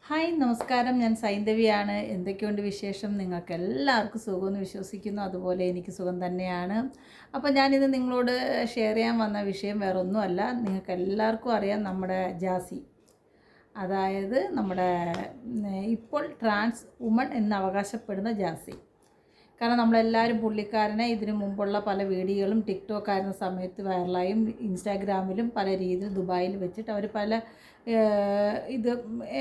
Hi നമസ്കാരം, ഞാൻ സൈന്ധവിയാണ്. എന്തൊക്കെയുണ്ട് വിശേഷം? നിങ്ങൾക്ക് എല്ലാവർക്കും സുഖമെന്ന് വിശ്വസിക്കുന്നു. അതുപോലെ എനിക്ക് സുഖം തന്നെയാണ്. അപ്പോൾ ഞാനിന്ന് നിങ്ങളോട് ഷെയർ ചെയ്യാൻ വന്ന വിഷയം വേറൊന്നുമല്ല. നിങ്ങൾക്ക് എല്ലാവർക്കും അറിയാം, നമ്മുടെ ജാസി, അതായത് നമ്മുടെ ഇപ്പോൾ ട്രാൻസ് വുമൺ എന്ന് അവകാശപ്പെടുന്ന ജാസി. കാരണം നമ്മളെല്ലാവരും പുള്ളിക്കാരനെ ഇതിനു മുമ്പുള്ള പല വീഡിയോകളും ടിക്ടോക്ക് ആയിരുന്ന സമയത്ത് വൈറലായും ഇൻസ്റ്റാഗ്രാമിലും പല രീതിയിൽ ദുബായിൽ വെച്ചിട്ട് അവർ പല ഇത്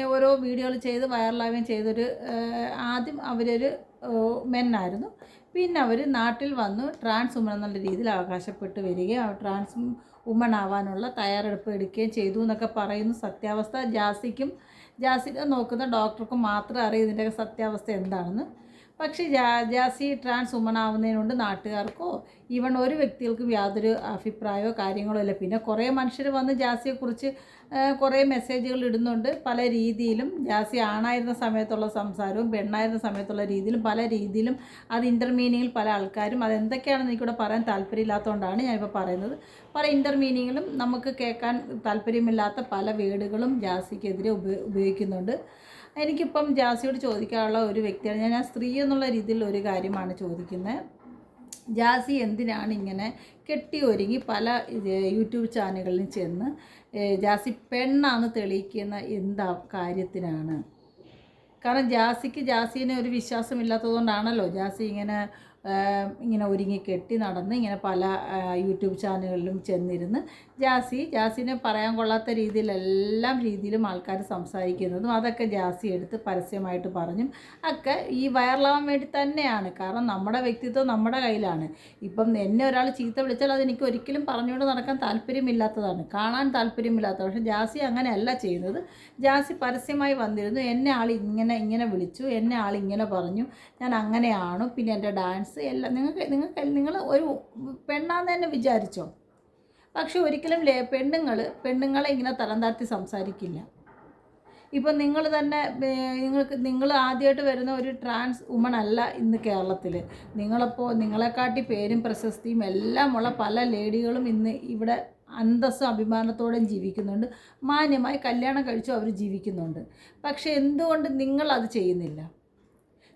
ഓരോ വീഡിയോകൾ ചെയ്ത് വൈറലാവുകയും ചെയ്തൊരു ആദ്യം അവരൊരു മെന്നായിരുന്നു. പിന്നെ അവർ നാട്ടിൽ വന്നു ട്രാൻസ് വുമൺ എന്നുള്ള രീതിയിൽ അവകാശപ്പെട്ട് വരികയും ട്രാൻസ് വുമൺ ആവാനുള്ള തയ്യാറെടുപ്പ് എടുക്കുകയും ചെയ്തു എന്നൊക്കെ പറയുന്നു. സത്യാവസ്ഥ ജാസിനെ നോക്കുന്ന ഡോക്ടർക്കും മാത്രമേ അറിയൂ ഇതിൻ്റെ സത്യാവസ്ഥ എന്താണെന്ന്. പക്ഷേ ജാസി ട്രാൻസ് വുമൺ ആവുന്നതിനുകൊണ്ട് നാട്ടുകാർക്കോ ഈവൺ ഒരു വ്യക്തികൾക്കും യാതൊരു അഭിപ്രായമോ കാര്യങ്ങളോ ഇല്ല. പിന്നെ കുറേ മനുഷ്യർ വന്ന് ജാസിയെക്കുറിച്ച് കുറേ മെസ്സേജുകൾ ഇടുന്നുണ്ട്. പല രീതിയിലും ജാസി ആണായിരുന്ന സമയത്തുള്ള സംസാരവും പെണ്ണായിരുന്ന സമയത്തുള്ള രീതിയിലും പല രീതിയിലും അത് ഇൻ്റർമീനിങ്ങിൽ പല ആൾക്കാരും അതെന്തൊക്കെയാണെന്ന് എനിക്കിവിടെ പറയാൻ താല്പര്യമില്ലാത്തതുകൊണ്ടാണ് ഞാനിപ്പോൾ പറയുന്നത്. പല ഇൻ്റർമീനിങ്ങിലും നമുക്ക് കേൾക്കാൻ താല്പര്യമില്ലാത്ത പല വേർഡുകളും ജാസിക്കെതിരെ ഉപയോഗിക്കുന്നുണ്ട്. എനിക്കിപ്പം ജാസിയോട് ചോദിക്കാനുള്ള ഒരു വ്യക്തിയാണ് ഞാൻ സ്ത്രീ എന്നുള്ള രീതിയിൽ ഒരു കാര്യമാണ് ചോദിക്കുന്നത്. ജാസി എന്തിനാണ് ഇങ്ങനെ കെട്ടി ഒരുങ്ങി പല യൂട്യൂബ് ചാനലുകളിൽ ചെന്ന് ജാസി പെണ്ണാന്ന് തെളിയിക്കുന്ന എന്താ കാര്യത്തിനാണ്? കാരണം ജാസീനെ ഒരു വിശ്വാസമില്ലാത്തതുകൊണ്ടാണല്ലോ ജാസി ഇങ്ങനെ ഒരുങ്ങി കെട്ടി നടന്ന് ഇങ്ങനെ പല യൂട്യൂബ് ചാനലുകളിലും ചെന്നിരുന്ന് ജാസിനെ പറയാൻ കൊള്ളാത്ത രീതിയിലും ആൾക്കാർ സംസാരിക്കുന്നതും അതൊക്കെ ജാസി എടുത്ത് പരസ്യമായിട്ട് പറഞ്ഞും ഒക്കെ ഈ വൈറലാവാൻ വേണ്ടി തന്നെയാണ്. കാരണം നമ്മുടെ വ്യക്തിത്വം നമ്മുടെ കയ്യിലാണ്. ഇപ്പം എന്നെ ഒരാൾ ചീത്ത വിളിച്ചാൽ അതെനിക്ക് ഒരിക്കലും പറഞ്ഞുകൊണ്ട് നടക്കാൻ താല്പര്യമില്ലാത്തതാണ്, കാണാൻ താല്പര്യമില്ലാത്തത്. പക്ഷേ ജാസി അങ്ങനെയല്ല ചെയ്യുന്നത്. ജാസി പരസ്യമായി വന്നിരുന്നു, എന്നെ ആൾ ഇങ്ങനെ വിളിച്ചു, എന്നെ ആൾ ഇങ്ങനെ പറഞ്ഞു, ഞാൻ അങ്ങനെയാണു, പിന്നെ എൻ്റെ ഡാൻസ് എല്ലാം നിങ്ങൾ ഒരു പെണ്ണാന്ന് തന്നെ വിചാരിച്ചോ. പക്ഷെ ഒരിക്കലും പെണ്ണുങ്ങളെ ഇങ്ങനെ തരം താഴ്ത്തി സംസാരിക്കില്ല. ഇപ്പം നിങ്ങൾ തന്നെ നിങ്ങൾ ആദ്യമായിട്ട് വരുന്ന ഒരു ട്രാൻസ് വുമൺ അല്ല ഇന്ന് കേരളത്തിൽ. നിങ്ങളെക്കാട്ടി പേരും പ്രശസ്തിയും എല്ലാമുള്ള പല ലേഡികളും ഇന്ന് ഇവിടെ അന്തസ്സും അഭിമാനത്തോടെയും ജീവിക്കുന്നുണ്ട്. മാന്യമായി കല്യാണം കഴിച്ചും അവർ ജീവിക്കുന്നുണ്ട്. പക്ഷേ എന്തുകൊണ്ട് നിങ്ങളത് ചെയ്യുന്നില്ല?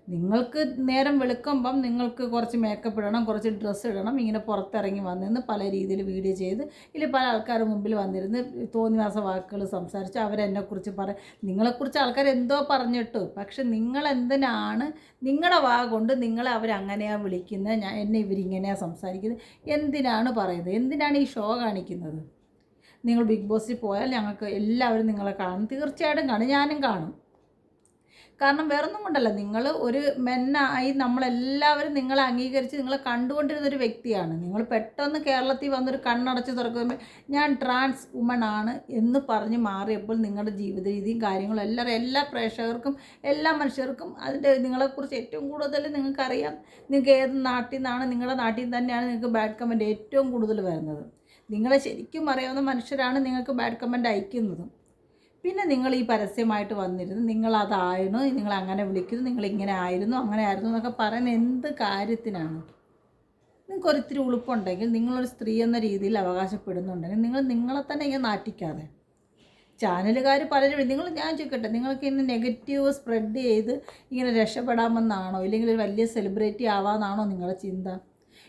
നിങ്ങൾക്ക് നേരം വെളുക്കുമ്പം നിങ്ങൾക്ക് കുറച്ച് മേക്കപ്പ് ഇടണം, കുറച്ച് ഡ്രസ്സ് ഇടണം, ഇങ്ങനെ പുറത്തിറങ്ങി വന്നിരുന്ന് പല രീതിയിൽ വീഡിയോ ചെയ്ത് ഇല്ല പല ആൾക്കാരുടെ മുമ്പിൽ വന്നിരുന്ന് തോന്നിവാസ വാക്കുകൾ സംസാരിച്ച് അവരെന്നെക്കുറിച്ച് നിങ്ങളെക്കുറിച്ച് ആൾക്കാർ എന്തോ പറഞ്ഞിട്ടു. പക്ഷെ നിങ്ങളെന്തിനാണ് നിങ്ങളുടെ വാ കൊണ്ട് നിങ്ങളെ അവരങ്ങനെയാണ് വിളിക്കുന്നത്, എന്നെ ഇവരിങ്ങനെയാണ് സംസാരിക്കുന്നത് എന്തിനാണ് പറയുന്നത്? എന്തിനാണ് ഈ ഷോ കാണിക്കുന്നത്? നിങ്ങൾ ബിഗ് ബോസിൽ പോയാൽ ഞങ്ങൾക്ക് എല്ലാവരും നിങ്ങളെ കാണും, തീർച്ചയായിട്ടും കാണും, ഞാനും കാണും. കാരണം വേറൊന്നും കൊണ്ടല്ല, നിങ്ങൾ ഒരു മെന്നായി നമ്മളെല്ലാവരും നിങ്ങളെ അംഗീകരിച്ച് നിങ്ങളെ കണ്ടുകൊണ്ടിരുന്നൊരു വ്യക്തിയാണ്. നിങ്ങൾ പെട്ടെന്ന് കേരളത്തിൽ വന്നൊരു കണ്ണടച്ച് തുറക്കുമ്പോൾ ഞാൻ ട്രാൻസ് വുമൺ ആണ് എന്ന് പറഞ്ഞ് മാറിയപ്പോൾ നിങ്ങളുടെ ജീവിത രീതിയും കാര്യങ്ങളും എല്ലാ പ്രേക്ഷകർക്കും എല്ലാ മനുഷ്യർക്കും നിങ്ങളെക്കുറിച്ച് ഏറ്റവും കൂടുതൽ നിങ്ങൾക്കറിയാം. നിങ്ങൾക്ക് ഏത് നാട്ടിൽ നിന്നാണ്, നിങ്ങളുടെ നാട്ടിൽ തന്നെയാണ് നിങ്ങൾക്ക് ബാഡ് കമൻറ്റ് ഏറ്റവും കൂടുതൽ വരുന്നത്. നിങ്ങളെ ശരിക്കും അറിയാവുന്ന മനുഷ്യരാണ് നിങ്ങൾക്ക് ബാഡ് കമൻറ്റ് അയക്കുന്നതും. പിന്നെ നിങ്ങൾ ഈ പരസ്യമായിട്ട് വന്നിരുന്നു നിങ്ങളതായിരുന്നു, നിങ്ങളങ്ങനെ വിളിക്കുന്നു, നിങ്ങളിങ്ങനെ ആയിരുന്നു അങ്ങനെ ആയിരുന്നു എന്നൊക്കെ പറയുന്ന എന്ത് കാര്യത്തിനാണ്? നിങ്ങൾക്കൊരിത്തിരി ഉളുപ്പുണ്ടെങ്കിൽ, നിങ്ങളൊരു സ്ത്രീ എന്ന രീതിയിൽ അവകാശപ്പെടുന്നുണ്ടെങ്കിൽ നിങ്ങളെ തന്നെ ഇങ്ങനെ നാറ്റിക്കാതെ. ചാനലുകാർ പലരും ഞാൻ ചോദിക്കട്ടെ, നിങ്ങൾക്ക് ഇന്ന് നെഗറ്റീവ് സ്പ്രെഡ് ചെയ്ത് ഇങ്ങനെ രക്ഷപ്പെടാമെന്നാണോ, ഇല്ലെങ്കിൽ ഒരു വലിയ സെലിബ്രിറ്റി ആവാമെന്നാണോ നിങ്ങളുടെ ചിന്ത?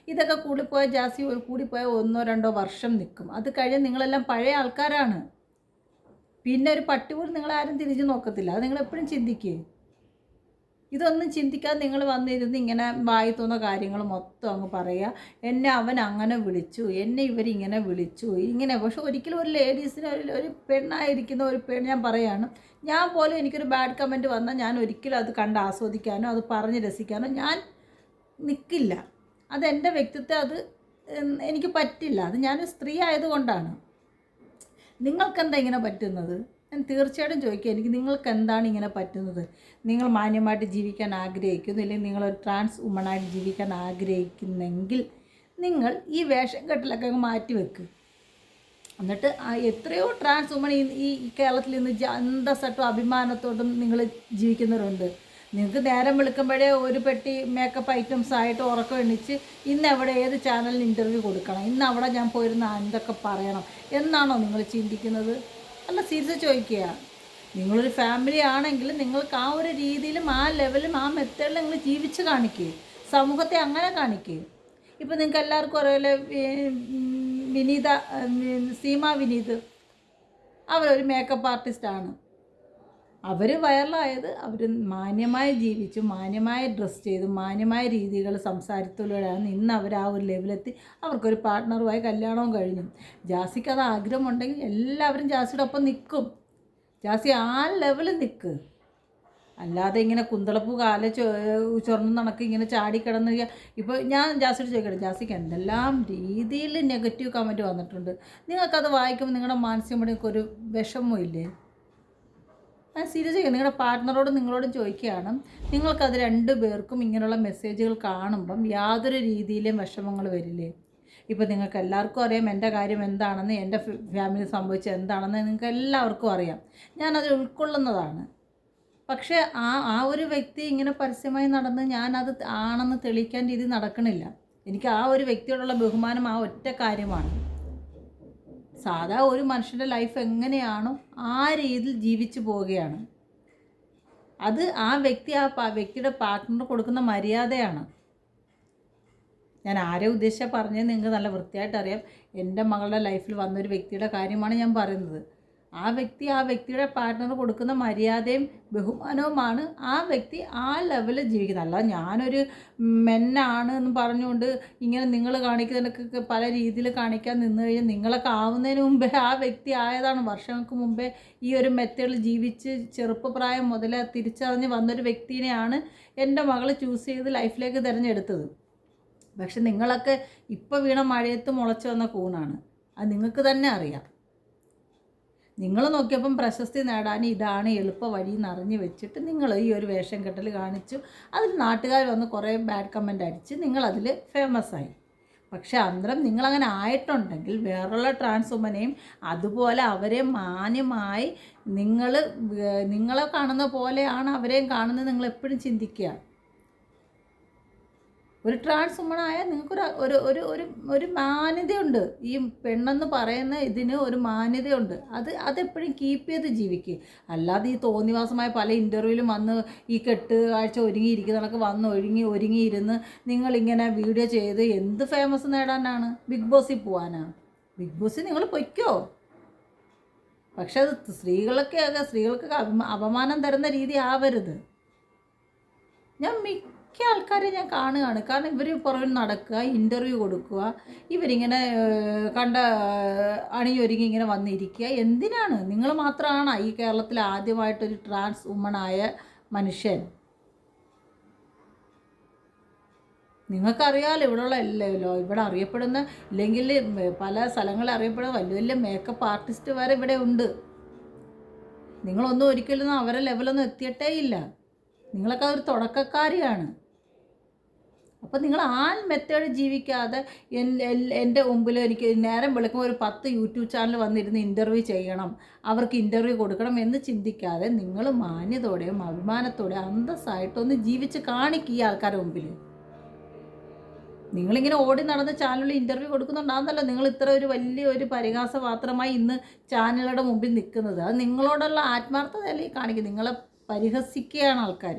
ഇതൊക്കെ കൂടിപ്പോയ 1-2 വർഷം നിൽക്കും. അത് കഴിഞ്ഞ് നിങ്ങളെല്ലാം പഴയ ആൾക്കാരാണ്. പിന്നെ ഒരു പട്ടി പോലും നിങ്ങളാരും തിരിഞ്ഞു നോക്കത്തില്ല. അത് നിങ്ങളെപ്പോഴും ചിന്തിക്കുക. ഇതൊന്നും ചിന്തിക്കാതെ നിങ്ങൾ വന്നിരുന്ന് ഇങ്ങനെ വായി തോന്നുന്ന കാര്യങ്ങൾ മൊത്തം അങ്ങ് പറയുക. എന്നെ അവൻ അങ്ങനെ വിളിച്ചു, എന്നെ ഇവരിങ്ങനെ വിളിച്ചു, ഇങ്ങനെ. പക്ഷെ ഒരിക്കലും ഒരു ലേഡീസിന് ഒരു പെണ്ണായിരിക്കുന്ന ഒരു ഞാൻ പറയുകയാണ്, ഞാൻ പോലും എനിക്കൊരു ബാഡ് കമൻറ്റ് വന്നാൽ ഞാൻ ഒരിക്കലും അത് കണ്ട് ആസ്വദിക്കാനോ അത് പറഞ്ഞ് രസിക്കാനോ ഞാൻ നിൽക്കില്ല. അതെൻ്റെ വ്യക്തിത്വം, എനിക്ക് പറ്റില്ല. അത് ഞാനൊരു സ്ത്രീ ആയതുകൊണ്ടാണ്. നിങ്ങൾക്കെന്താ ഇങ്ങനെ പറ്റുന്നത്? ഞാൻ തീർച്ചയായിട്ടും ചോദിക്കുക, നിങ്ങൾക്ക് എന്താണ് ഇങ്ങനെ പറ്റുന്നത്? നിങ്ങൾ മാന്യമായിട്ട് ജീവിക്കാൻ ആഗ്രഹിക്കുന്നു, അല്ലെങ്കിൽ നിങ്ങളൊരു ട്രാൻസ് വുമണായിട്ട് ജീവിക്കാൻ ആഗ്രഹിക്കുന്നെങ്കിൽ നിങ്ങൾ ഈ വേഷം കെട്ടിലൊക്കെ അങ്ങ് മാറ്റി വെക്ക്. എന്നിട്ട് എത്രയോ ട്രാൻസ് വുമൺ ഈ കേരളത്തിൽ നിന്ന് അന്തസ്സായിട്ടും അഭിമാനത്തോടും നിങ്ങൾ ജീവിക്കുന്നവരുണ്ട്. നിങ്ങൾക്ക് നേരം വിളിക്കുമ്പോഴേ ഒരു പെട്ടി മേക്കപ്പ് ഐറ്റംസ് ആയിട്ട് ഉറക്കം എണ്ണിച്ച് ഇന്ന് എവിടെ ഏത് ചാനലിന് ഇൻ്റർവ്യൂ കൊടുക്കണം, ഇന്ന് അവിടെ ഞാൻ പോയിരുന്ന എന്തൊക്കെ പറയണം എന്നാണോ നിങ്ങൾ ചിന്തിക്കുന്നത്? അല്ല, സീരിയസ് ചോദിക്കുക. നിങ്ങളൊരു ഫാമിലി ആണെങ്കിൽ നിങ്ങൾക്ക് ആ ഒരു രീതിയിലും ആ ലെവലും ആ മെത്തേഡിലും നിങ്ങൾ ജീവിച്ച് കാണിക്കുക, സമൂഹത്തെ അങ്ങനെ കാണിക്കുക. ഇപ്പോൾ നിങ്ങൾക്ക് എല്ലാവർക്കും അറിയാലോ, വിനീത, സീമ വിനീത്, അവരൊരു മേക്കപ്പ് ആർട്ടിസ്റ്റാണ്. അവർ വൈറലായത് അവർ മാന്യമായി ജീവിച്ചു, മാന്യമായി ഡ്രസ്സ് ചെയ്തു, മാന്യമായ രീതികൾ സംസാരത്തിലൂടെയാണ് ഇന്ന് അവർ ആ ഒരു ലെവലെത്തി. അവർക്കൊരു പാർട്ട്ണറുമായി കല്യാണവും കഴിഞ്ഞു. ജാസിക്ക് അത് ആഗ്രഹമുണ്ടെങ്കിൽ എല്ലാവരും ജാസിയുടെ ഒപ്പം നിൽക്കും. ജാസി ആ ലെവലിൽ നിൽക്ക്. അല്ലാതെ ഇങ്ങനെ കുന്തളപ്പൂ കാല ചൊറന്ന് നടക്ക് ഇങ്ങനെ ചാടിക്കിടന്ന്. ഇപ്പോൾ ഞാൻ ജാസിയോട് ചോദിക്കട്ടെ, ജാസിക്ക് എന്തെല്ലാം രീതിയിൽ നെഗറ്റീവ് കമൻറ്റ് വന്നിട്ടുണ്ട്. നിങ്ങൾക്കത് വായിക്കുമ്പോൾ നിങ്ങളുടെ മാനസികമായിട്ട് ഒരു വിഷമവും ഇല്ലേ? ഞാൻ സീരിയസ് ചെയ്യുക, നിങ്ങളുടെ പാർട്ട്ണറോടും നിങ്ങളോടും ചോദിക്കുകയാണ്, നിങ്ങൾക്കത് 2 പേർക്കും ഇങ്ങനെയുള്ള മെസ്സേജുകൾ കാണുമ്പം യാതൊരു രീതിയിലും വിഷമങ്ങൾ വരില്ലേ? ഇപ്പോൾ നിങ്ങൾക്ക് എല്ലാവർക്കും അറിയാം എൻ്റെ കാര്യം എന്താണെന്ന്, എൻ്റെ ഫാമിലി സംഭവിച്ചത് എന്താണെന്ന് നിങ്ങൾക്ക് എല്ലാവർക്കും അറിയാം. ഞാനത് ഉൾക്കൊള്ളുന്നതാണ്. പക്ഷേ ആ ഒരു വ്യക്തി ഇങ്ങനെ പരസ്യമായി നടന്ന് ഞാനത് ആണെന്ന് തെളിയിക്കാൻ രീതി നടക്കണില്ല. എനിക്ക് ആ ഒരു വ്യക്തിയോടുള്ള ബഹുമാനം ആ ഒറ്റ കാര്യമാണ്. സാധാ ഒരു മനുഷ്യൻ്റെ ലൈഫ് എങ്ങനെയാണോ ആ രീതിയിൽ ജീവിച്ചു പോവുകയാണ്. അത് ആ വ്യക്തിയുടെ പാർട്ട്ണർ കൊടുക്കുന്ന മര്യാദയാണ്. ഞാൻ ആരെ ഉദ്ദേശിച്ചാൽ പറഞ്ഞത് നിങ്ങൾക്ക് നല്ല വൃത്തിയായിട്ട് അറിയാം. എൻ്റെ മകളുടെ ലൈഫിൽ വന്നൊരു വ്യക്തിയുടെ കാര്യമാണ് ഞാൻ പറയുന്നത്. ആ വ്യക്തിയുടെ പാർട്ട്ണർ കൊടുക്കുന്ന മര്യാദയും ബഹുമാനവുമാണ് ആ വ്യക്തി ആ ലെവലിൽ ജീവിക്കുന്നത്. അല്ല ഞാനൊരു മെന്നാണ് എന്ന് പറഞ്ഞുകൊണ്ട് ഇങ്ങനെ നിങ്ങൾ കാണിക്കുന്നതൊക്കെ പല രീതിയിൽ കാണിക്കാൻ നിന്ന് കഴിഞ്ഞാൽ നിങ്ങളൊക്കെ ആവുന്നതിന് മുമ്പേ ആ വ്യക്തി ആയതാണ്. വർഷങ്ങൾക്ക് മുമ്പേ ഈ ഒരു മെത്തേഡിൽ ജീവിച്ച് ചെറുപ്പപ്രായം മുതലേ തിരിച്ചറിഞ്ഞ് വന്നൊരു വ്യക്തിനെയാണ് എൻ്റെ മകൾ ചൂസ് ചെയ്ത് ലൈഫിലേക്ക് തിരഞ്ഞെടുത്തത്. പക്ഷെ നിങ്ങളൊക്കെ ഇപ്പോൾ വീണ മഴയത്ത് മുളച്ച് വന്ന കൂണാണ്. അത് നിങ്ങൾക്ക് തന്നെ അറിയാം. നിങ്ങൾ നോക്കിയപ്പം പ്രശസ്തി നേടാൻ ഇതാണ് എളുപ്പ വഴി എന്നറിഞ്ഞ് വെച്ചിട്ട് നിങ്ങൾ ഈ ഒരു വേഷം കെട്ടൽ കാണിച്ചു. അതിൽ നാട്ടുകാർ വന്ന് കുറേ ബാഡ് കമൻ്റ് അടിച്ച് നിങ്ങളതിൽ ഫേമസ് ആയി. പക്ഷെ അന്നേരം നിങ്ങളങ്ങനെ ആയിട്ടുണ്ടെങ്കിൽ വേറുള്ള ട്രാൻസ് വുമനെയും അതുപോലെ അവരെ മാന്യമായി നിങ്ങളെ കാണുന്ന പോലെയാണ് അവരെയും കാണുന്നത് നിങ്ങൾ എപ്പോഴും ചിന്തിക്കുക. ഒരു ട്രാൻസ് വുമണായാൽ നിങ്ങൾക്കൊരു ഒരു ഒരു ഒരു ഒരു മാന്യതയുണ്ട്. ഈ പെണ്ണെന്ന് പറയുന്ന ഇതിന് ഒരു മാന്യതയുണ്ട്. അതെപ്പോഴും കീപ്പ് ചെയ്ത് ജീവിക്കുക. അല്ലാതെ ഈ തോന്നിവാസമായ പല ഇൻ്റർവ്യൂവിലും വന്ന് ഈ കെട്ട് കാഴ്ച ഒരുങ്ങിയിരിക്കുന്നതൊക്കെ വന്ന് ഒരുങ്ങിയിരുന്ന് നിങ്ങളിങ്ങനെ വീഡിയോ ചെയ്ത് എന്ത് ഫേമസ് നേടാനാണ്? ബിഗ് ബോസിൽ പോകാനാണ്? ബിഗ് ബോസിൽ നിങ്ങൾ പൊയ്ക്കോ. പക്ഷെ അത് സ്ത്രീകൾക്ക് അപമാനം തരുന്ന രീതി ആവരുത്. ഞാൻ മിക്ക ആൾക്കാരെ ഞാൻ കാണുകയാണ്. കാരണം ഇവർ പുറകിൽ നടക്കുക, ഇൻ്റർവ്യൂ കൊടുക്കുക, ഇവരിങ്ങനെ അണിയൊരുങ്ങി ഇങ്ങനെ വന്നിരിക്കുക. എന്തിനാണ്? നിങ്ങൾ മാത്രമാണ് ഈ കേരളത്തിൽ ആദ്യമായിട്ടൊരു ട്രാൻസ് വുമണായ മനുഷ്യൻ. നിങ്ങൾക്കറിയാമല്ലോ ഇവിടെ അറിയപ്പെടുന്ന, ഇല്ലെങ്കിൽ പല സ്ഥലങ്ങളിൽ അറിയപ്പെടുന്ന വലിയ വലിയ മേക്കപ്പ് ആർട്ടിസ്റ്റ് വരെ ഇവിടെ ഉണ്ട്. നിങ്ങളൊന്നും ഒരിക്കലും അവരെ ലെവലൊന്നും എത്തിയിട്ടേ ഇല്ല. നിങ്ങളൊക്കെ ഒരു തുടക്കക്കാരിയാണ്. അപ്പോൾ നിങ്ങൾ ആ മെത്തേഡ് ജീവിക്കാതെ എൻ്റെ മുമ്പിൽ എനിക്ക് നേരം വെളുക്കുമ്പോൾ ഒരു 10 യൂട്യൂബ് ചാനൽ വന്നിരുന്ന് ഇൻ്റർവ്യൂ ചെയ്യണം, അവർക്ക് ഇൻ്റർവ്യൂ കൊടുക്കണം എന്ന് ചിന്തിക്കാതെ നിങ്ങൾ മാന്യതയോടെയും അഭിമാനത്തോടെയും അന്തസ്സായിട്ടൊന്ന് ജീവിച്ച് കാണിക്കുക ഈ ആൾക്കാരുടെ മുമ്പിൽ. നിങ്ങളിങ്ങനെ ഓടി നടന്ന് ചാനലിൽ ഇൻ്റർവ്യൂ കൊടുക്കുന്നുണ്ടാകുന്നല്ലോ നിങ്ങൾ ഇത്ര ഒരു വലിയൊരു പരിഹാസപാത്രമായി ഇന്ന് ചാനലുകളുടെ മുമ്പിൽ നിൽക്കുന്നത്. അത് നിങ്ങളോടുള്ള ആത്മാർത്ഥതയല്ലേ കാണിക്കുക. നിങ്ങളെ പരിഹസിക്കുകയാണ് ആൾക്കാർ.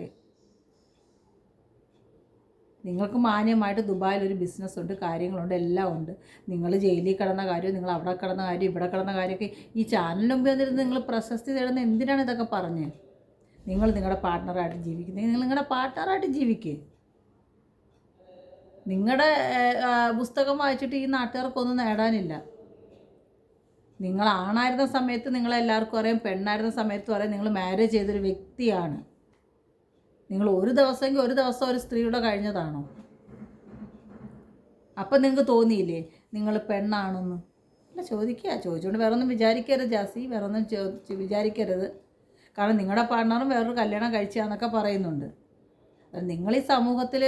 നിങ്ങൾക്ക് മാന്യമായിട്ട് ദുബായിലൊരു ബിസിനസ്സുണ്ട്, കാര്യങ്ങളുണ്ട്, എല്ലാം ഉണ്ട്. നിങ്ങൾ ജയിലിൽ കിടന്ന കാര്യം, നിങ്ങൾ അവിടെ കിടന്ന കാര്യം, ഇവിടെ കിടന്ന കാര്യമൊക്കെ ഈ ചാനലിന് മുമ്പ് വന്നിരുന്ന് നിങ്ങൾ പ്രശസ്തി തേടുന്ന എന്തിനാണ് ഇതൊക്കെ പറഞ്ഞ്? നിങ്ങൾ നിങ്ങളുടെ പാർട്ട്ണറായിട്ട് ജീവിക്കുന്നത്, നിങ്ങൾ നിങ്ങളുടെ പാർട്ട്ണറായിട്ട് ജീവിക്കുക. നിങ്ങളുടെ പുസ്തകം വായിച്ചിട്ട് ഈ നാട്ടുകാർക്കൊന്നും നേടാനില്ല. നിങ്ങൾ ആണായിരുന്ന സമയത്ത് നിങ്ങളെല്ലാവർക്കും അറിയാം, പെണ്ണായിരുന്ന സമയത്തും അറിയാം, നിങ്ങൾ മാരേജ് ചെയ്തൊരു വ്യക്തിയാണ്. നിങ്ങൾ ഒരു ദിവസം ഒരു സ്ത്രീയുടെ കഴിഞ്ഞതാണോ? അപ്പം നിങ്ങൾക്ക് തോന്നിയില്ലേ നിങ്ങൾ പെണ്ണാണെന്ന്? അല്ല, ചോദിച്ചുകൊണ്ട് വേറെ ഒന്നും വിചാരിക്കരുത് ജാസി, വേറെ ഒന്നും വിചാരിക്കരുത്. കാരണം നിങ്ങളുടെ പാർട്ട്ണറും വേറൊരു കല്യാണം കഴിച്ചാന്നൊക്കെ പറയുന്നുണ്ട്. നിങ്ങൾ ഈ സമൂഹത്തിൽ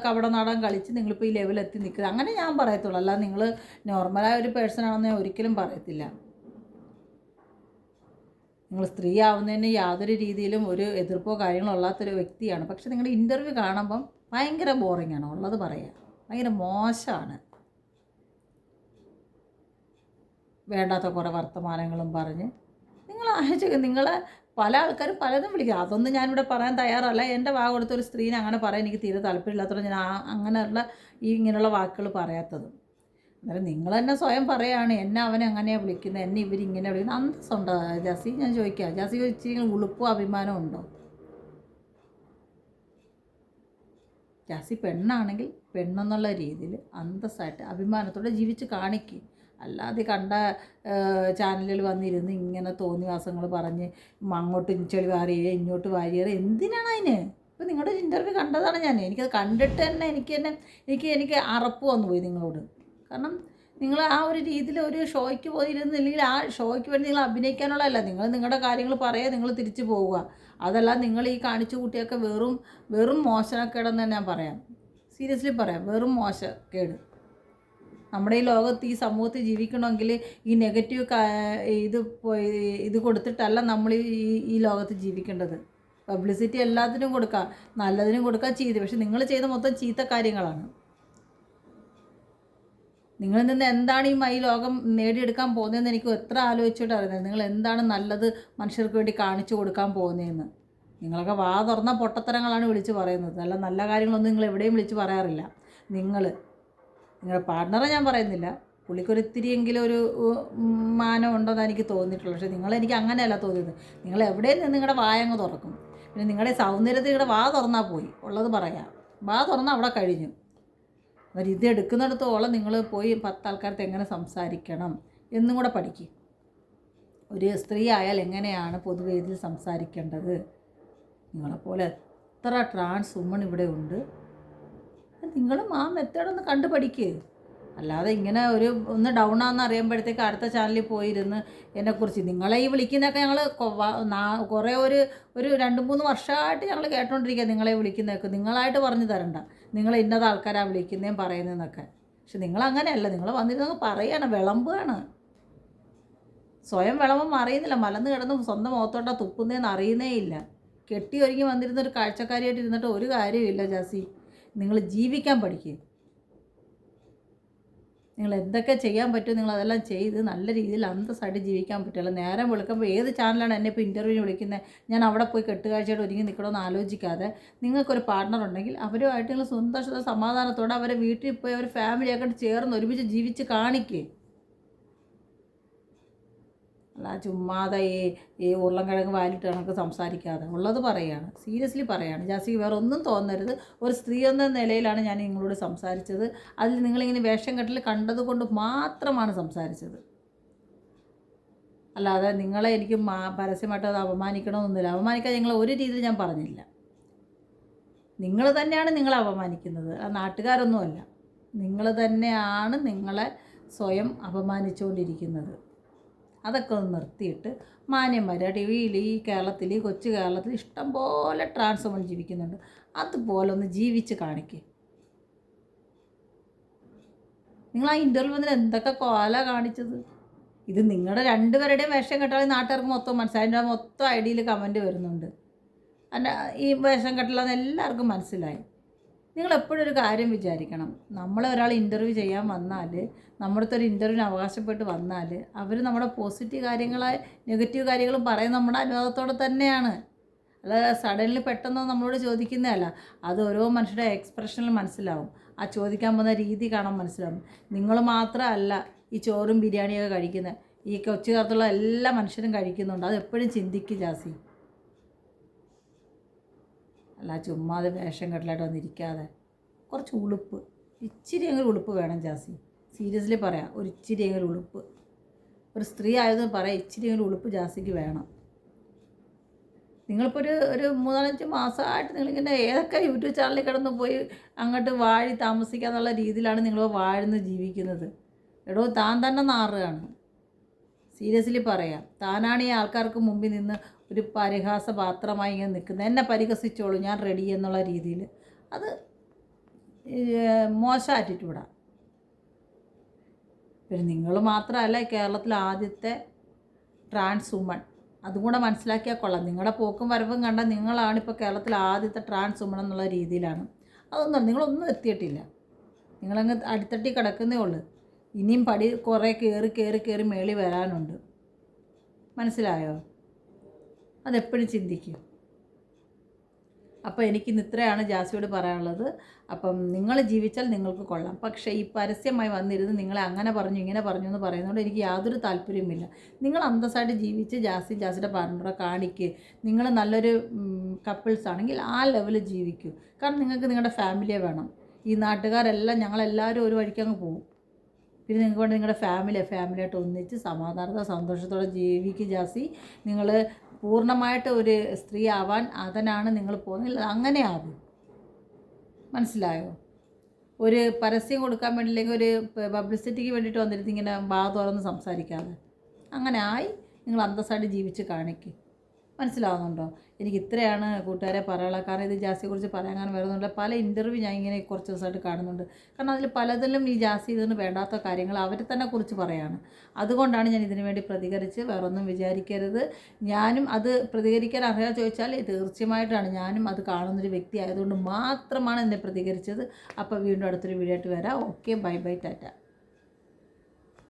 കവട നാടൻ കളിച്ച് നിങ്ങളിപ്പോൾ ഈ ലെവലെത്തി നിൽക്കുന്നത്, അങ്ങനെ ഞാൻ പറയത്തുള്ളൂ. അല്ല നിങ്ങൾ നോർമലായ ഒരു പേഴ്സണാണെന്ന് ഞാൻ ഒരിക്കലും പറയത്തില്ല. നിങ്ങൾ സ്ത്രീ ആവുന്നതിന് യാതൊരു രീതിയിലും ഒരു എതിർപ്പോ കാര്യങ്ങളോ അല്ലാത്തൊരു വ്യക്തിയാണ്. പക്ഷെ നിങ്ങളുടെ ഇൻ്റർവ്യൂ കാണുമ്പം ഭയങ്കര ബോറിങ്ങാണ്, ഉള്ളത് പറയാം. ഭയങ്കര മോശമാണ്. വേണ്ടാത്ത കുറേ വർത്തമാനങ്ങളും പറഞ്ഞ് നിങ്ങളെ പല ആൾക്കാരും പലതും വിളിക്കും. അതൊന്നും ഞാനിവിടെ പറയാൻ തയ്യാറല്ല. എൻ്റെ വാ കൊടുത്തൊരു സ്ത്രീനെ അങ്ങനെ പറയാൻ എനിക്ക് തീരെ താല്പര്യമില്ലാത്തതുകൊണ്ട് ഞാൻ അങ്ങനെയുള്ള ഇങ്ങനെയുള്ള വാക്കുകൾ പറയാത്തത്. അന്നേരം നിങ്ങൾ തന്നെ സ്വയം പറയുകയാണ് എന്നെ അവൻ എങ്ങനെയാണ് വിളിക്കുന്നത്, എന്നെ ഇവരിങ്ങനെ വിളിക്കുന്നത്. അന്തസ്സുണ്ടോ ജാസി? ഞാൻ ചോദിക്കാം. ജാസി ഇച്ചിരി ഉളുപ്പും അഭിമാനവും ഉണ്ടോ? ജാസി പെണ്ണാണെങ്കിൽ പെണ്ണെന്നുള്ള രീതിയിൽ അന്തസ്സായിട്ട് അഭിമാനത്തോടെ ജീവിച്ച് കാണിക്കുക. അല്ലാതെ കണ്ട ചാനലിൽ വന്നിരുന്ന് ഇങ്ങനെ തോന്നിവാസങ്ങൾ പറഞ്ഞ് അങ്ങോട്ട് ചെളി വാരിയേ ഇങ്ങോട്ട് വാരിയേറെ എന്തിനാണ് അതിന്? ഇപ്പോൾ നിങ്ങളുടെ ഒരു ഇൻ്റർവ്യൂ കണ്ടതാണ് ഞാൻ. എനിക്കത് കണ്ടിട്ട് തന്നെ എനിക്ക് അറപ്പ് വന്നു പോയി നിങ്ങളോട്. കാരണം നിങ്ങൾ ആ ഒരു രീതിയിൽ ഒരു ഷോയ്ക്ക് പോയിരുന്നില്ലെങ്കിൽ ആ ഷോയ്ക്ക് വേണ്ടി നിങ്ങൾ അഭിനയിക്കാനുള്ളതല്ല. നിങ്ങൾ നിങ്ങളുടെ കാര്യങ്ങൾ പറയുക, നിങ്ങൾ തിരിച്ചു പോവുക. അതല്ല നിങ്ങൾ ഈ കാണിച്ചു കൂട്ടിയൊക്കെ വെറും മോശക്കേടെന്ന് തന്നെ ഞാൻ പറയാം. സീരിയസ്ലി പറയാം, വെറും മോശക്കേട്. നമ്മുടെ ഈ ലോകത്ത് ഈ സമൂഹത്തിൽ ജീവിക്കണമെങ്കിൽ ഈ നെഗറ്റീവ് ഇത് കൊടുത്തിട്ടല്ല നമ്മൾ ഈ ലോകത്ത് ജീവിക്കേണ്ടത്. പബ്ലിസിറ്റി എല്ലാത്തിനും കൊടുക്കുക, നല്ലതിനും കൊടുക്കുക, ചെയ്ത്. പക്ഷെ നിങ്ങൾ ചെയ്ത മൊത്തം ചീത്ത കാര്യങ്ങളാണ്. നിങ്ങളിൽ നിന്ന് എന്താണ് ഈ ലോകം നേടിയെടുക്കാൻ പോകുന്നതെന്ന് എനിക്ക് എത്ര ആലോചിച്ചിട്ട് അറിയുന്നത്. നിങ്ങൾ എന്താണ് നല്ലത് മനുഷ്യർക്ക് വേണ്ടി കാണിച്ചു കൊടുക്കാൻ പോകുന്നതെന്ന്. നിങ്ങളൊക്കെ വാ തുറന്ന പൊട്ടത്തരങ്ങളാണ് വിളിച്ച് പറയുന്നത്. അല്ല നല്ല കാര്യങ്ങളൊന്നും നിങ്ങൾ എവിടെയും വിളിച്ച് പറയാറില്ല. നിങ്ങളുടെ പാർട്ട്ണറെ ഞാൻ പറയുന്നില്ല, പുള്ളിക്കൊരിത്തിരിയെങ്കിലും ഒരു മാനം ഉണ്ടെന്ന് എനിക്ക് തോന്നിയിട്ടുള്ളൂ. പക്ഷേ എനിക്ക് അങ്ങനെയല്ല തോന്നിയത്. നിങ്ങൾ എവിടെയും നിന്ന് നിങ്ങളുടെ വായങ്ങ് തുറക്കും. പിന്നെ നിങ്ങളുടെ സൗന്ദര്യത്തിൽ നിങ്ങളുടെ വാ തുറന്നാൽ പോയി, ഉള്ളത് പറയാം. വാ തുറന്നാൽ അവിടെ കഴിഞ്ഞു. അവർ ഇത് എടുക്കുന്നിടത്തോളം നിങ്ങൾ പോയി 10 ആൾക്കാർക്ക് എങ്ങനെ സംസാരിക്കണം എന്നും കൂടെ പഠിക്കും. ഒരു സ്ത്രീ ആയാൽ എങ്ങനെയാണ് പൊതുവേദിയിൽ സംസാരിക്കേണ്ടത്. നിങ്ങളെപ്പോലെ എത്ര ട്രാൻസ് വുമൺ ഇവിടെ ഉണ്ട്. നിങ്ങളും ആ മെത്തേഡൊന്ന് കണ്ടു പഠിക്കുക. അല്ലാതെ ഇങ്ങനെ ഒന്ന് ഡൗൺ ആണെന്ന് അറിയുമ്പോഴത്തേക്ക് അടുത്ത ചാനലിൽ പോയിരുന്ന് എന്നെക്കുറിച്ച് നിങ്ങളെ ഈ വിളിക്കുന്നതൊക്കെ ഞങ്ങൾ കുറേ ഒരു 2-3 വർഷമായിട്ട് ഞങ്ങൾ കേട്ടോണ്ടിരിക്കുക. നിങ്ങളെ വിളിക്കുന്നതൊക്കെ നിങ്ങളായിട്ട് പറഞ്ഞു തരണ്ട, നിങ്ങൾ ഇന്നത് ആൾക്കാരാണ് വിളിക്കുന്നതും പറയുന്നതെന്നൊക്കെ. പക്ഷെ നിങ്ങളങ്ങനെയല്ല, നിങ്ങൾ വന്നിരുന്നങ്ങ് പറയുകയാണ്, വിളമ്പുകയാണ്. സ്വയം വിളമ്പം അറിയുന്നില്ല, മലന്ന് കിടന്ന് സ്വന്തം മുഖത്തോട്ടാ തുപ്പുന്നതെന്ന് അറിയുന്നേ ഇല്ല. കെട്ടി ഒരുങ്ങി വന്നിരുന്ന ഒരു കാഴ്ചക്കാരിയായിട്ട് ഇരുന്നിട്ട് ഒരു കാര്യമില്ല ജാസി. നിങ്ങൾ ജീവിക്കാൻ പഠിക്കുക. നിങ്ങൾ എന്തൊക്കെ ചെയ്യാൻ പറ്റുമോ നിങ്ങൾ അതെല്ലാം ചെയ്ത് നല്ല രീതിയിൽ അന്തസ്സായിട്ട് ജീവിക്കാൻ പറ്റുമല്ലോ. നേരം വിളിക്കുമ്പോൾ ഏത് ചാനലാണ് എന്നെ ഇപ്പോൾ ഇൻ്റർവ്യൂവിന് വിളിക്കുന്നത്, ഞാൻ അവിടെ പോയി കെട്ടുകാഴ്ചയായിട്ട് ഒരുങ്ങി നിൽക്കണമെന്ന് ആലോചിക്കാതെ നിങ്ങൾക്കൊരു പാർട്ട്ണർ ഉണ്ടെങ്കിൽ അവരുമായിട്ട് നിങ്ങൾ സന്തോഷത്തോടെ സമാധാനത്തോടെ അവരെ വീട്ടിൽ പോയി അവർ ഫാമിലിയൊക്കെ ചേർന്ന് ഒരുമിച്ച് ജീവിച്ച് കാണിക്കുക. അല്ല ചുമ്മാതെ ഈ ഉരുളൻകിഴങ്ങ് വാലിട്ട് കണക്ക് സംസാരിക്കാതെ ഉള്ളത് പറയുകയാണ്. സീരിയസ്ലി പറയുകയാണ് ജാസിക്ക്. വേറെ ഒന്നും തോന്നരുത്. ഒരു സ്ത്രീ എന്ന നിലയിലാണ് ഞാൻ നിങ്ങളോട് സംസാരിച്ചത്. അതിൽ നിങ്ങളിങ്ങനെ വേഷം കെട്ടൽ കണ്ടതുകൊണ്ട് മാത്രമാണ് സംസാരിച്ചത്. അല്ലാതെ നിങ്ങളെ എനിക്ക് പരസ്യമായിട്ട് അത് അപമാനിക്കണമെന്നൊന്നുമില്ല. അപമാനിക്കാൻ നിങ്ങളെ ഒരു രീതിയിൽ ഞാൻ പറഞ്ഞില്ല. നിങ്ങൾ തന്നെയാണ് നിങ്ങളെ അപമാനിക്കുന്നത്, ആ നാട്ടുകാരൊന്നുമല്ല. നിങ്ങൾ തന്നെയാണ് നിങ്ങളെ സ്വയം അപമാനിച്ചുകൊണ്ടിരിക്കുന്നത്. അതൊക്കെ ഒന്ന് നിർത്തിയിട്ട് മാന്യന്മാർ ടിവിയിൽ ഈ കേരളത്തിൽ കൊച്ചു കേരളത്തിൽ ഇഷ്ടം പോലെ ട്രാൻസ് വുമൺ ജീവിക്കുന്നുണ്ട്. അതുപോലെ ഒന്ന് ജീവിച്ച് കാണിക്കുക. നിങ്ങൾ ആ ഇൻ്റർവ്യൂവിൽ എന്തൊക്കെ കോല കാണിച്ചത്. ഇത് നിങ്ങളുടെ രണ്ടുപേരുടെയും വേഷം കെട്ടാൽ നാട്ടുകാർക്ക് മൊത്തം മനസ്സിലായി. അതിൻ്റെ മൊത്തം ഐഡിയിൽ കമൻറ്റ് വരുന്നുണ്ട്. ഈ വേഷം കെട്ടലാന്ന് എല്ലാവർക്കും മനസ്സിലായി. നിങ്ങളെപ്പോഴും ഒരു കാര്യം വിചാരിക്കണം, നമ്മളെ ഒരാൾ ഇൻ്റർവ്യൂ ചെയ്യാൻ വന്നാൽ, നമ്മുടെ അടുത്തൊരു ഇൻ്റർവ്യൂവിന് അവകാശപ്പെട്ട് വന്നാൽ അവർ നമ്മുടെ പോസിറ്റീവ് കാര്യങ്ങളായ നെഗറ്റീവ് കാര്യങ്ങളും പറയുന്നത് നമ്മുടെ അനുവാദത്തോടെ തന്നെയാണ്. അല്ലാതെ സഡൻലി പെട്ടെന്ന് നമ്മളോട് ചോദിക്കുന്നതല്ല. അത് ഓരോ മനുഷ്യരുടെ എക്സ്പ്രഷനിൽ മനസ്സിലാവും. ആ ചോദിക്കാൻ പോകുന്ന രീതി കാണാൻ മനസ്സിലാവും. നിങ്ങൾ മാത്രമല്ല ഈ ചോറും ബിരിയാണിയൊക്കെ കഴിക്കുന്നത്, ഈ കൊച്ചു കാലത്തുള്ള എല്ലാ മനുഷ്യരും കഴിക്കുന്നുണ്ട്. അത് എപ്പോഴും ചിന്തിക്കുക ജാസി. അല്ല ചുമ്മാതെ വേഷം കെട്ടലായിട്ട് വന്നിരിക്കാതെ കുറച്ച് ഉളുപ്പ്, ഇച്ചിരിയെങ്കിലും ഉളുപ്പ് വേണം ജാസി. സീരിയസ്ലി പറയാം, ഒരു ഇച്ചിരിയെങ്കിലും ഉളുപ്പ്. ഒരു സ്ത്രീ ആയതെന്ന് പറയാം, ഇച്ചിരിയെങ്കിലും ഉളുപ്പ് ജാസിക്ക് വേണം. നിങ്ങളിപ്പോൾ ഒരു 3-5 മാസമായിട്ട് നിങ്ങളിങ്ങനെ ഏതൊക്കെ യൂട്യൂബ് ചാനലിൽ കിടന്ന് പോയി അങ്ങോട്ട് വാഴി താമസിക്കുക എന്നുള്ള രീതിയിലാണ് നിങ്ങൾ വാഴുന്ന് ജീവിക്കുന്നത്. എടോ താൻ തന്നെ നാറുകയാണ്. സീരിയസ്ലി പറയാം, താനാണ് ഈ ആൾക്കാർക്ക് മുമ്പിൽ നിന്ന് ഒരു പരിഹാസപാത്രമായി ഇങ്ങനെ നിൽക്കുന്നത്. എന്നെ പരിഹസിച്ചോളൂ, ഞാൻ റെഡി എന്നുള്ള രീതിയിൽ. അത് മോശം ആറ്റിറ്റ്യൂഡാണ്. പിന്നെ നിങ്ങൾ മാത്രമല്ല കേരളത്തിലെ ആദ്യത്തെ ട്രാൻസ് വുമൺ. അതും കൂടെ മനസ്സിലാക്കിയാൽ കൊള്ളാം. നിങ്ങളുടെ പോക്കും വരവും കണ്ടാൽ നിങ്ങളാണ് ഇപ്പോൾ കേരളത്തിലെ ആദ്യത്തെ ട്രാൻസ് വുമൺ എന്നുള്ള രീതിയിലാണ്. അതൊന്നും നിങ്ങളൊന്നും എത്തിയിട്ടില്ല. നിങ്ങളങ്ങ് അടിത്തട്ടി കിടക്കുന്നേ ഉള്ളൂ. ഇനിയും പടി കുറേ കയറി മേളി വരാനുണ്ട്. മനസ്സിലായോ? അതെപ്പോഴും ചിന്തിക്കും. അപ്പോൾ എനിക്കിന്ന് ഇത്രയാണ് ജാസിയോട് പറയാനുള്ളത്. അപ്പം നിങ്ങൾ ജീവിച്ചാൽ നിങ്ങൾക്ക് കൊള്ളാം. പക്ഷേ ഈ പരസ്യമായി വന്നിരുന്ന് നിങ്ങളെ അങ്ങനെ പറഞ്ഞു ഇങ്ങനെ പറഞ്ഞു എന്ന് പറയുന്നതുകൊണ്ട് എനിക്ക് യാതൊരു താല്പര്യവുമില്ല. നിങ്ങൾ അന്തസ്സായിട്ട് ജീവിച്ച് ജാസിയുടെ പാർട്ണറെ കാണിക്കുക. നിങ്ങൾ നല്ലൊരു കപ്പിൾസ് ആണെങ്കിൽ ആ ലെവലിൽ ജീവിക്കൂ. കാരണം നിങ്ങൾക്ക് നിങ്ങളുടെ ഫാമിലിയെ വേണം. ഈ നാട്ടുകാരെല്ലാം ഞങ്ങളെല്ലാവരും ഒരു വഴിക്ക് അങ്ങ് പോകും. പിന്നെ നിങ്ങൾക്ക് വേണ്ടി നിങ്ങളുടെ ഫാമിലിയായിട്ട് ഒന്നിച്ച് സന്തോഷത്തോടെ ജീവിക്കുക ജാസി. നിങ്ങൾ പൂർണ്ണമായിട്ട് ഒരു സ്ത്രീ ആവാൻ അതിനാണ് നിങ്ങൾ പോകുന്നത്. അങ്ങനെ ആകും. മനസ്സിലായോ? ഒരു പരസ്യം കൊടുക്കാൻ വേണ്ടിയില്ലെങ്കിൽ ഒരു പബ്ലിസിറ്റിക്ക് വേണ്ടിയിട്ട് വന്നിരുന്ന് ഇങ്ങനെ തുറന്ന് സംസാരിക്കാതെ അങ്ങനെ ആയി നിങ്ങൾ അന്തസ്സായിട്ട് ജീവിച്ച് കാണിക്കുക. മനസ്സിലാവുന്നുണ്ടോ? എനിക്ക് ഇത്രയാണ് കൂട്ടുകാരെ പറയാനുള്ളത്. കാരണം ഇത് ജാസിയെക്കുറിച്ച് പറയാൻ കാരണം വരുന്നുണ്ട്. പല ഇൻ്റർവ്യൂ ഞാൻ ഇങ്ങനെ കുറച്ച് ദിവസമായിട്ട് കാണുന്നുണ്ട്. കാരണം അതിൽ പലതിലും ഈ ജാസി ഇതിന് വേണ്ടാത്ത കാര്യങ്ങൾ അവർ തന്നെ കുറിച്ച് പറയാണ്. അതുകൊണ്ടാണ് ഞാൻ ഇതിനു വേണ്ടി പ്രതികരിച്ച്. വേറൊന്നും വിചാരിക്കരുത്. ഞാനും അത് പ്രതികരിക്കാൻ അറിയാതെ ചോദിച്ചാൽ തീർച്ചയായിട്ടാണ് ഞാനും അത് കാണുന്നൊരു വ്യക്തി ആയതുകൊണ്ട് മാത്രമാണ് എന്നെ പ്രതികരിച്ചത്. അപ്പോൾ വീണ്ടും അടുത്തൊരു വീഡിയോ ആയിട്ട് വരാം. Okay, bye bye, Tata.